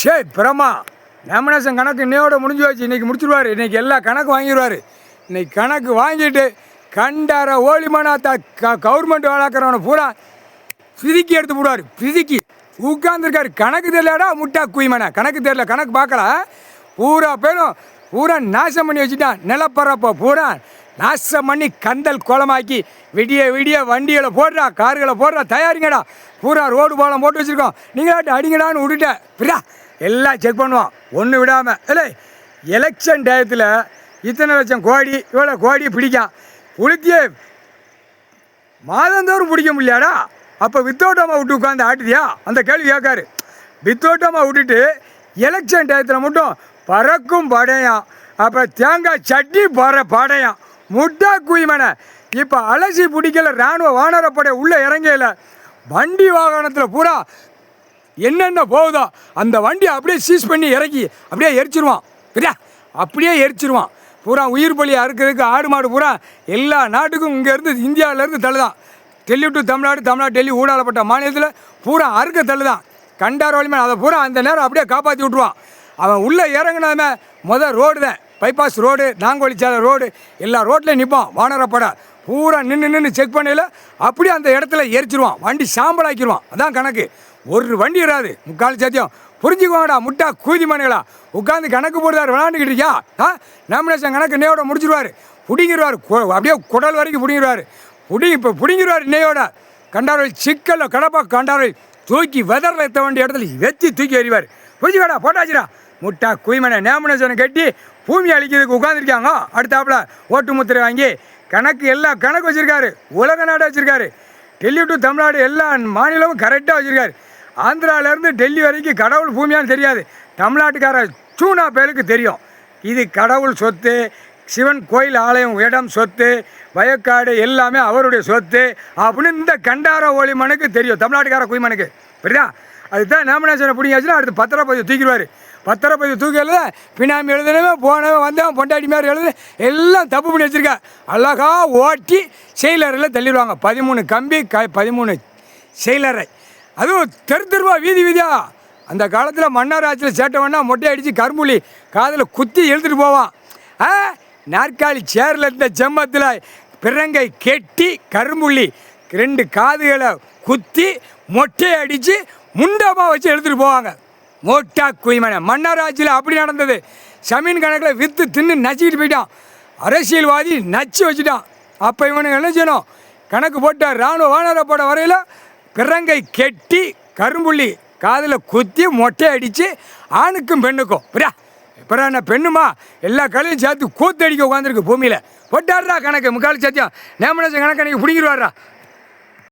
ஷே பிரமா நாமினேஷன் கணக்கு இன்னையோட முடிஞ்சு வச்சு இன்றைக்கி முடிச்சிருவார். இன்றைக்கி எல்லா கணக்கு வாங்கிடுவார். இன்றைக்கி கணக்கு வாங்கிட்டு கண்டார ஓலிமனாத்தா கவர்மெண்ட் வேலைக்கிறவனை பூரா பிதிக்கி எடுத்து போடுவார். பிதிக்கி உட்காந்துருக்காரு. கணக்கு தெரியலடா முட்டா குயிமனை. கணக்கு தெரியல, கணக்கு பார்க்கல. பூரா பேரும் பூரா நாசம் பண்ணி வச்சுட்டான். நிலப்பரப்போ பூரா நாசம் பண்ணி கந்தல் கோலமாக்கி விடிய விடிய வண்டிகளை போடுறா, கார்களை போடுறா. தயாரிங்கடா, பூரா ரோடு பாலம் போட்டு வச்சுருக்கோம், நீங்களாட்டு அடிங்கடான்னு விட்டுட்டேன். பிரியா எல்லாம் செக் பண்ணுவோம் ஒன்று விடாமல். இல்லை எலெக்ஷன் டயத்தில் இத்தனை லட்சம் கோடி இவ்வளோ கோடி பிடிக்கும் புளித்தியே மாதந்தோறும் பிடிக்க முடியாடா. அப்போ வித்தோட்டமாக விட்டு உட்காந்து ஆட்டுதியா? அந்த கேள்வி கேட்காரு. வித்தோட்டமாக விட்டுட்டு எலெக்ஷன் டயத்தில் மட்டும் பறக்கும் படையாம். அப்போ தேங்காய் சட்டி படையாம் முட்டா குயிமனை. இப்போ அலசி பிடிக்கல. இராணுவ வானரப்படை உள்ளே இறங்கல. வண்டி வாகனத்தில் பூரா என்னென்ன போகுதோ அந்த வண்டி அப்படியே சீஸ் பண்ணி இறக்கி அப்படியே எரிச்சிருவான். சரியா? அப்படியே எரிச்சிருவான். பூரா உயிர் பலி அறுக்கிறதுக்கு ஆடு மாடு பூரா எல்லா நாட்டுக்கும் இங்கேருந்து இந்தியாவிலேருந்து தள்ளுதான். டெல்லி டு தமிழ்நாடு, தமிழ்நாடு டெல்லி ஊடாலப்பட்ட மாநிலத்தில் பூரா அறுக்க தள்ளுதான். கண்டார் வலிமை அதை பூரா அந்த நேரம் அப்படியே காப்பாற்றி விட்ருவான். அவன் உள்ளே இறங்கினதுமே ரோடு தான், பைபாஸ் ரோடு, நாங்கோலிச்சாலை ரோடு, எல்லா ரோட்லேயும் நிற்பான் வானரப்படை. பூரா நின்று செக் பண்ணல அப்படியே அந்த இடத்துல எரிச்சிருவான். வண்டி சாம்பலாக்கிடுவான். அதான் கணக்கு. ஒரு வண்டி வராது. முக்கால் சத்தியம் புரிஞ்சுக்குவாங்கடா முட்டா கூதி மணிகளா. உட்காந்து கணக்கு போடுறாரு, விளாண்டுக்கிட்டு இருக்கியா? நாமினேஷன் கணக்கு இன்னையோட முடிச்சிருவார். பிடிங்கிடுவார். அப்படியே குடல் வரைக்கும் பிடிங்கிடுவார். இப்போ பிடிங்கிடுவார் இன்னையோட. கண்டார்கள் சிக்கலில் கடப்பா கண்டார்கள் தூக்கி வெதரில் எத்த வேண்டிய இடத்துல வெத்தி தூக்கி எறிவார். புரிஞ்சுக்காடா போட்டாச்சுடா முட்டா குயிமனை. நாமினேஷனை கட்டி பூமி அழிக்கிறதுக்கு உட்காந்துருக்காங்க. அடுத்தாப்புல ஓட்டு முத்திரை வாங்கி கணக்கு எல்லா கணக்கு வச்சுருக்காரு. உலக நாடு வச்சுருக்காரு. டெல்லி டு தமிழ்நாடு எல்லா மாநிலமும் கரெக்டாக வச்சுருக்காரு. ஆந்திராவிலேருந்து டெல்லி வரைக்கும் கடவுள் பூமியான்னு தெரியாது. தமிழ்நாட்டுக்கார சூனா பேருக்கு தெரியும். இது கடவுள் சொத்து, சிவன் கோயில் ஆலயம் இடம் சொத்து, வயக்காடு எல்லாமே அவருடைய சொத்து அப்படின்னு இந்த கண்டார ஓலிமனுக்கு தெரியும். தமிழ்நாட்டுக்கார குயிமனுக்கு புரியுதா? அதுதான் நாமினேஷனை பிடிங்காச்சுன்னா அடுத்து பத்திரப்பதிவு தூக்கிடுவார். பத்திரப்பதிவு தூக்கி எழுத பினாமி எழுதுனவன் போனவன் வந்தவன் பொண்டாட்டி மாதிரி எழுது எல்லாம் தப்பு பண்ணி வச்சுருக்கா. அழகா ஓட்டி செயலரில் தள்ளிடுவாங்க. 13 கம்பி 13 செயலரை. அதுவும் தெருவா வீதி வீதியா. அந்த காலத்தில் மன்னர் ஆட்சியில் சேட்டவன்னா மொட்டை அடித்து கரும்புலி காதில் குத்தி எழுத்துட்டு போவான். நாற்காலி சேரில் இருந்த செம்மத்தில் பிறங்கை கெட்டி கரும்புள்ளி 2 காதுகளை குத்தி மொட்டையை அடித்து முண்டமாக வச்சு எழுத்துட்டு போவாங்க. மோட்டா குயிமனை. மன்னர் ஆட்சியில் அப்படி நடந்தது. சமீன் கணக்கில் விற்று தின்னு நச்சிக்கிட்டு போயிட்டான். அரசியல்வாதி நச்சு வச்சுட்டான். அப்போ இவனுக்கு என்ன செய்யணும்? கணக்கு போட்டார். இராணுவ வானரப்பட வரையில் பிறங்கை கெட்டி கரும்புள்ளி காதில் குத்தி மொட்டை அடித்து ஆணுக்கும் பெண்ணுக்கும். புரியா? இப்போ என்ன பெண்ணுமா எல்லா கலையும் சேர்த்து கூத்தடிக்க உட்காந்துருக்கு பூமியில். போட்டாடுறா கணக்கு. முக்கால் சத்தியம் நாமினேஷன் கணக்கு அன்றைக்கி பிடிங்கிடுவாரா.